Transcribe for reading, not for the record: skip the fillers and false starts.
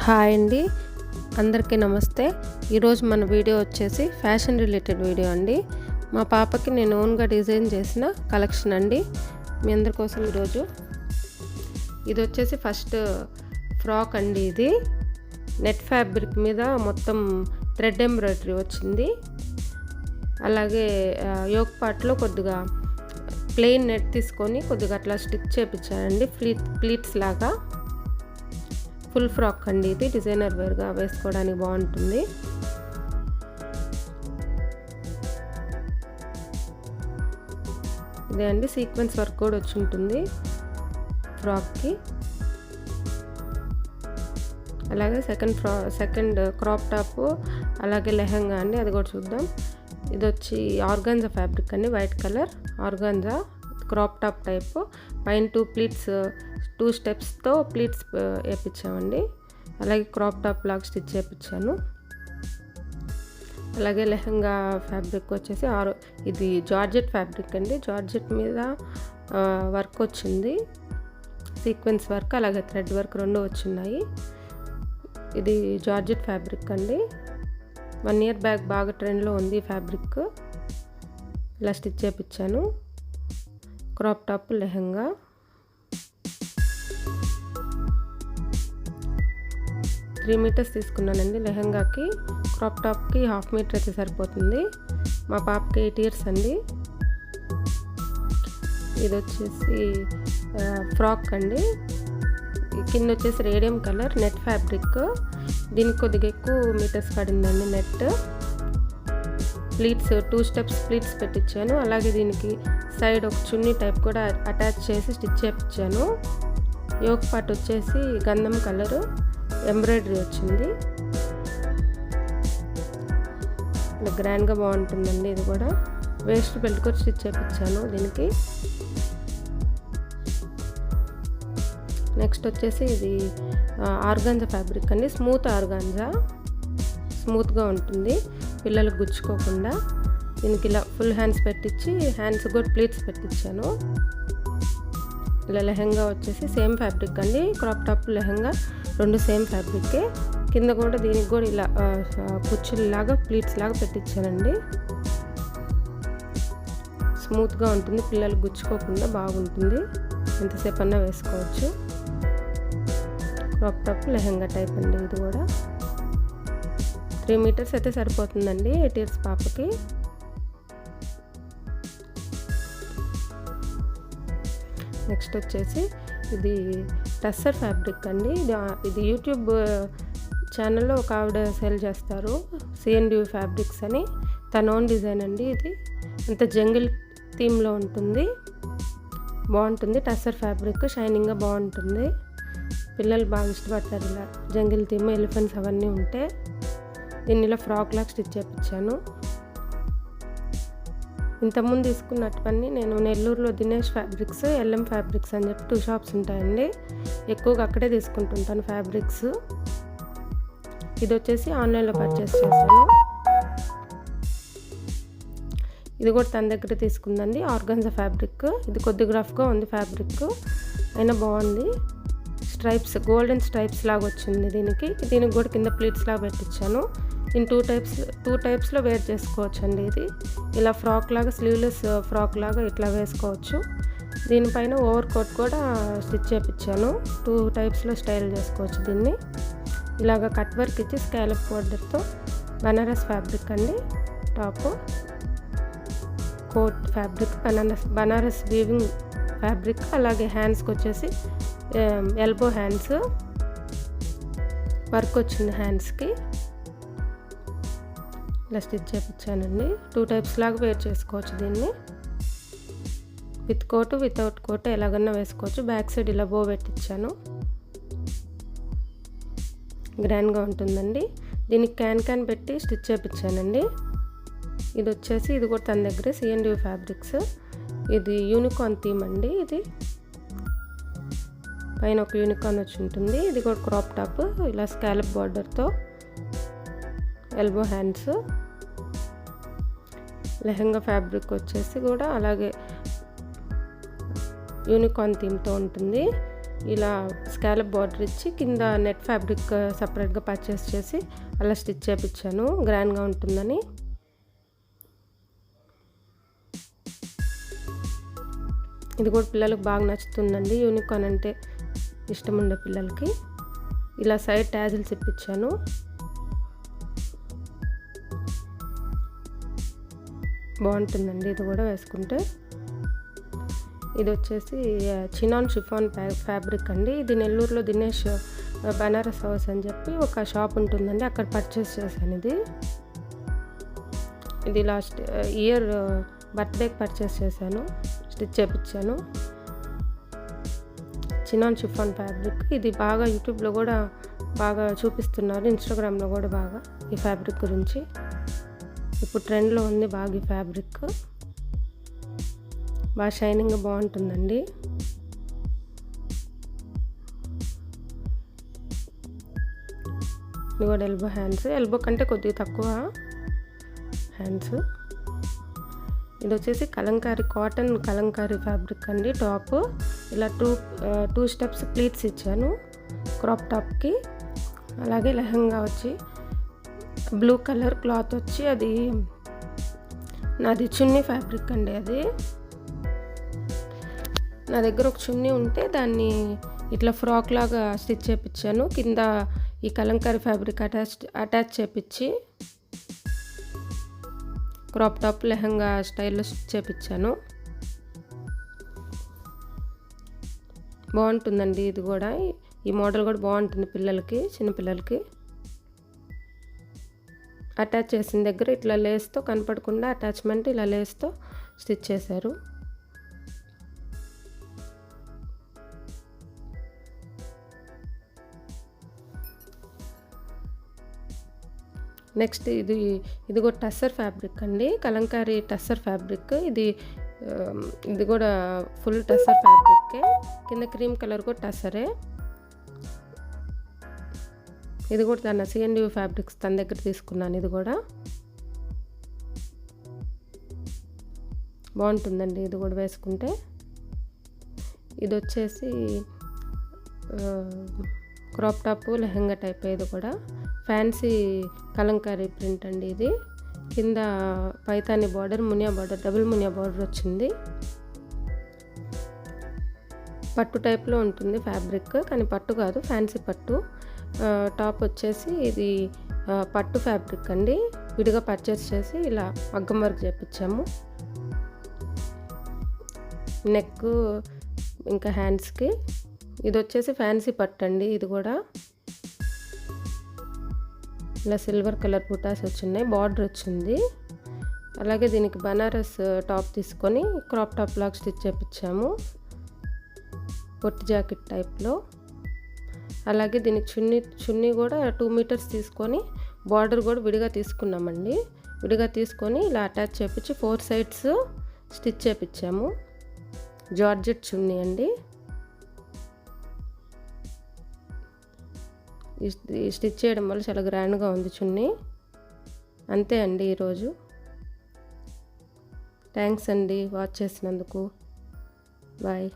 Hi అండి, అందరికీ నమస్తే. ఈరోజు మన వీడియో వచ్చేసి ఫ్యాషన్ రిలేటెడ్ వీడియో అండి. మా పాపకి నేను ఓన్గా డిజైన్ చేసిన కలెక్షన్ అండి మీ అందరి కోసం. ఈరోజు ఇది వచ్చేసి ఫస్ట్ ఫ్రాక్ అండి. ఇది నెట్ ఫ్యాబ్రిక్ మీద మొత్తం థ్రెడ్ ఎంబ్రాయిడరీ వచ్చింది. అలాగే యోక్ పార్ట్లో కొద్దిగా ప్లెయిన్ నెట్ తీసుకొని కొద్దిగా అట్లా స్టిచ్ చేయించానండి, ప్లీట్స్ లాగా. ఫుల్ ఫ్రాక్ అండి ఇది, డిజైనర్ వేర్గా వేసుకోవడానికి బాగుంటుంది. ఇదే అండి, సీక్వెన్స్ వర్క్ కూడా వచ్చి ఉంటుంది ఫ్రాక్కి. అలాగే సెకండ్ క్రాప్ టాప్, అలాగే లెహంగా అండి, అది కూడా చూద్దాం. ఇది వచ్చి ఆర్గాన్జా ఫ్యాబ్రిక్ అండి, white colour organza crop top type. పైన 2 స్టెప్స్తో ప్లీట్స్ వేయించామండి. అలాగే క్రాప్ టాప్ లాగా స్టిచ్ చేయించాను. అలాగే లెహంగా ఫ్యాబ్రిక్ వచ్చేసి ఇది జార్జెట్ ఫ్యాబ్రిక్ అండి. జార్జెట్ మీద వర్క్ వచ్చింది, సీక్వెన్స్ వర్క్ అలాగే థ్రెడ్ వర్క్ రెండు వచ్చినాయి. ఇది జార్జెట్ ఫ్యాబ్రిక్ అండి. 1 year బ్యాక్ బాగా ట్రెండ్లో ఉంది ఈ ఫ్యాబ్రిక్. ఇలా స్టిచ్ చేయించాను. Crop top lehenga. Three metres తీసుకున్నానండి లెహంగాకి. క్రాప్ టాప్కి 1/2 meter అయితే సరిపోతుంది. మా పాపకి 8 years అండి. ఇది వచ్చేసి ఫ్రాక్ అండి. కింద వచ్చేసి రేడియం కలర్ నెట్ ఫ్యాబ్రిక్. దీనికి కొద్దిగా ఎక్కువ మీటర్స్ పడిందండి నెట్. ప్లీట్స్ 2 steps ప్లీట్స్ పెట్టించాను. అలాగే దీనికి సైడ్ ఒక చున్నీ టైప్ కూడా అటాచ్ చేసి స్టిచ్ చేయించాను. యోక్ పార్ట్ వచ్చేసి గంధం కలరు ఎంబ్రాయిడరీ వచ్చింది. ఇలా గ్రాండ్గా బాగుంటుందండి. ఇది కూడా వేస్ట్ బెల్ట్ కూడా స్టిచ్ చేయించాను దీనికి. నెక్స్ట్ వచ్చేసి ఇది ఆర్గాన్జా ఫ్యాబ్రిక్ అండి. స్మూత్ ఆర్గాన్జా, స్మూత్గా ఉంటుంది, పిల్లలకు గుచ్చుకోకుండా. దీనికి ఇలా ఫుల్ హ్యాండ్స్ పెట్టించి హ్యాండ్స్ కూడా ప్లీట్స్ పెట్టించాను. ఇలా లెహంగా వచ్చేసి సేమ్ ఫ్యాబ్రిక్ అండి. క్రాప్ టాప్ లెహంగా రెండు సేమ్ ఫ్యాబ్రికే. కింద కూడా దీనికి కూడా ఇలా కుచ్చుల్లాగా ప్లీట్స్ లాగా పెట్టించానండి. స్మూత్గా ఉంటుంది, పిల్లలు గుచ్చుకోకుండా బాగుంటుంది, ఎంతసేపు అన్నా వేసుకోవచ్చు. క్రాప్ టాప్ లెహంగా టైప్ అండి. ఇది కూడా 3 meters అయితే సరిపోతుందండి 8 years పాపకి. నెక్స్ట్ వచ్చేసి ఇది టస్సర్ ఫ్యాబ్రిక్ అండి. ఇది యూట్యూబ్ ఛానల్లో ఒక ఆవిడ సేల్ చేస్తారు, CND ఫ్యాబ్రిక్స్ అని. తన ఓన్ డిజైన్ అండి ఇది. అంత జంగిల్ థీమ్లో ఉంటుంది, బాగుంటుంది. టస్సర్ ఫ్యాబ్రిక్ షైనింగ్గా బాగుంటుంది, పిల్లలు బాగా ఇష్టపడతారు. ఇలా జంగిల్ థీమ్, ఎలిఫెంట్స్ అవన్నీ ఉంటే. దీన్ని ఇలా ఫ్రాక్ లాగా స్టిచ్ చేయించాను. ఇంతకుముందు తీసుకున్నట్టువన్నీ నేను నెల్లూరులో దినేష్ ఫ్యాబ్రిక్స్, LM ఫ్యాబ్రిక్స్ అని చెప్పి 2 shops ఉంటాయండి. ఎక్కువగా అక్కడే తీసుకుంటుంటాను ఫ్యాబ్రిక్స్. ఇది వచ్చేసి ఆన్లైన్లో పర్చేస్ చేశాను. ఇది కూడా తన దగ్గర తీసుకుందండి, ఆర్గాన్జా ఫ్యాబ్రిక్. ఇది కొద్దిగా రఫ్గా ఉంది ఫ్యాబ్రిక్, అయినా బాగుంది. స్ట్రైప్స్, గోల్డెన్ స్ట్రైప్స్ లాగా వచ్చింది దీనికి. దీనికి కూడా కింద ప్లీట్స్ లాగా పెట్టించాను. దీని 2 typesలో వేర్ చేసుకోవచ్చు అండి. ఇది ఇలా ఫ్రాక్ లాగా, స్లీవ్లెస్ ఫ్రాక్ లాగా ఇట్లా వేసుకోవచ్చు. దీనిపైన ఓవర్ కోట్ కూడా స్టిచ్ చేయించాను. 2 typesలో స్టైల్ చేసుకోవచ్చు దీన్ని. ఇలాగ కట్ వర్క్ ఇచ్చి స్కాలప్ బోర్డర్తో బనారస్ ఫ్యాబ్రిక్ అండి. Top coat fabric Banaras weaving fabric. అలాగే హ్యాండ్స్కి వచ్చేసి ఎల్బో హ్యాండ్స్ వర్క్ వచ్చింది హ్యాండ్స్కి. ఇలా స్టిచ్ చేయించానండి. 2 types లాగా వేర్ చేసుకోవచ్చు దీన్ని. విత్ కోటు, వితౌట్ కోటు ఎలాగన్నా వేసుకోవచ్చు. బ్యాక్ సైడ్ ఇలా బో పెట్టించాను, గ్రాండ్గా ఉంటుందండి. దీనికి క్యాన్ పెట్టి స్టిచ్ చేయించానండి. ఇది వచ్చేసి ఇది కూడా తన దగ్గర CND ఫ్యాబ్రిక్స్. ఇది యూనికార్న్ థీమ్ అండి. ఇది పైన ఒక యూనికార్న్ వచ్చి ఉంటుంది. ఇది కూడా క్రాప్ టాప్, ఇలా స్కాలప్ బార్డర్తో ఎల్బో హ్యాండ్స్. లెహంగా ఫ్యాబ్రిక్ వచ్చేసి కూడా అలాగే యూనికార్న్ థీమ్తో ఉంటుంది. ఇలా స్కాలప్ బార్డర్ ఇచ్చి కింద నెట్ ఫ్యాబ్రిక్ సపరేట్గా పర్చేస్ చేసి అలా స్టిచ్ చేయించాను గ్రాండ్గా ఉంటుందని. ఇది కూడా పిల్లలకు బాగా నచ్చుతుందండి, యూనికార్న్ అంటే ఇష్టం ఉండే పిల్లలకి. ఇలా సైడ్ ట్యాజిల్స్ ఇప్పించాను. బాగుంటుందండి ఇది కూడా వేసుకుంటే. ఇది వచ్చేసి చినాన్ షిఫాన్ ఫ్యాబ్రిక్ అండి. ఇది నెల్లూరులో దినేష్ బనారస్ హౌస్ అని చెప్పి ఒక షాప్ ఉంటుందండి, అక్కడ పర్చేస్ చేశాను. ఇది లాస్ట్ ఇయర్ బర్త్డేకి పర్చేస్ చేశాను, స్టిచ్ చేయించాను. చినాన్ షిఫాన్ ఫ్యాబ్రిక్ ఇది బాగా యూట్యూబ్లో కూడా బాగా చూపిస్తున్నారు, ఇన్స్టాగ్రామ్లో కూడా బాగా ఈ ఫ్యాబ్రిక్ గురించి. ఇప్పుడు ట్రెండ్లో ఉంది బాగా ఈ ఫ్యాబ్రిక్, బాగా షైనింగ్గా బాగుంటుందండి. ఇది కూడా ఎల్బో హ్యాండ్స్, ఎల్బో కంటే కొద్దిగా తక్కువ హ్యాండ్స్. ఇది వచ్చేసి కలంకారీ కాటన్ కలంకారీ ఫ్యాబ్రిక్ అండి. టాప్ ఇలా టూ స్టెప్స్ ప్లీట్స్ ఇచ్చాను క్రాప్ టాప్కి. అలాగే లెహంగా వచ్చి బ్లూ కలర్ క్లాత్ వచ్చి అది నాది చున్నీ ఫ్యాబ్రిక్ అండి. అది నా దగ్గర ఒక చున్నీ ఉంటే దాన్ని ఇట్లా ఫ్రాక్ లాగా స్టిచ్ చేయించాను. కింద ఈ కలంకారీ ఫ్యాబ్రిక్ అటాచ్ చేయించి క్రాప్ టాప్ లెహంగా స్టైల్లో స్టిచ్ చేయించాను. బాగుంటుందండి ఇది కూడా. ఈ మోడల్ కూడా బాగుంటుంది పిల్లలకి, చిన్నపిల్లలకి. అటాచ్ చేసిన దగ్గర ఇట్లా లేస్తో కనపడకుండా అటాచ్మెంట్ ఇలా లేస్తో స్టిచ్ చేశారు. నెక్స్ట్ ఇది కూడా టస్సర్ ఫ్యాబ్రిక్ అండి, కలంకారీ టస్సర్ ఫ్యాబ్రిక్. ఇది కూడా ఫుల్ టస్సర్ ఫ్యాబ్రిక్కే, కింద క్రీమ్ కలర్ కూడా టస్సరే. ఇది కూడా తన సిఎన్డి ఫ్యాబ్రిక్స్ తన దగ్గర తీసుకున్నాను. ఇది కూడా బాగుంటుందండి ఇది కూడా వేసుకుంటే. ఇది వచ్చేసి క్రాప్ టాప్ లెహంగా టైప్. ఇది కూడా ఫ్యాన్సీ కలంకారీ ప్రింట్ అండి. ఇది కింద Paithani border, Muniya border, double Muniya border వచ్చింది. పట్టు టైప్లో ఉంటుంది ఫ్యాబ్రిక్, కానీ పట్టు కాదు, ఫ్యాన్సీ పట్టు. టాప్ వచ్చేసి ఇది పట్టు ఫ్యాబ్రిక్ అండి, విడిగా పర్చేస్ చేసి ఇలా మగ్గం వర్క్ చేయించాము. నెక్ ఇంకా హ్యాండ్స్కి. ఇది వచ్చేసి ఫ్యాన్సీ పట్టు అండి. ఇది కూడా ఇలా సిల్వర్ కలర్ బుటాస్ వచ్చినాయి, బార్డర్ వచ్చింది. అలాగే దీనికి బనారస్ టాప్ తీసుకొని క్రాప్ టాప్ లాగా స్టిచ్ చేయించాము, పొట్టి జాకెట్ టైప్లో. అలాగే దీనికి చున్నీ కూడా 2 మీటర్స్ తీసుకొని బార్డర్ కూడా విడిగా తీసుకున్నామండి. విడిగా తీసుకొని ఇలా అటాచ్ చేయించి 4 సైడ్స్ స్టిచ్ చేయించాము. జార్జెట్ చున్నీ అండి. ఈ స్టిచ్ చేయడం వల్ల చాలా గ్రాండ్గా ఉంది చున్నీ. అంతే అండి ఈరోజు. థ్యాంక్స్ అండి వాచ్ చేసినందుకు. బాయ్.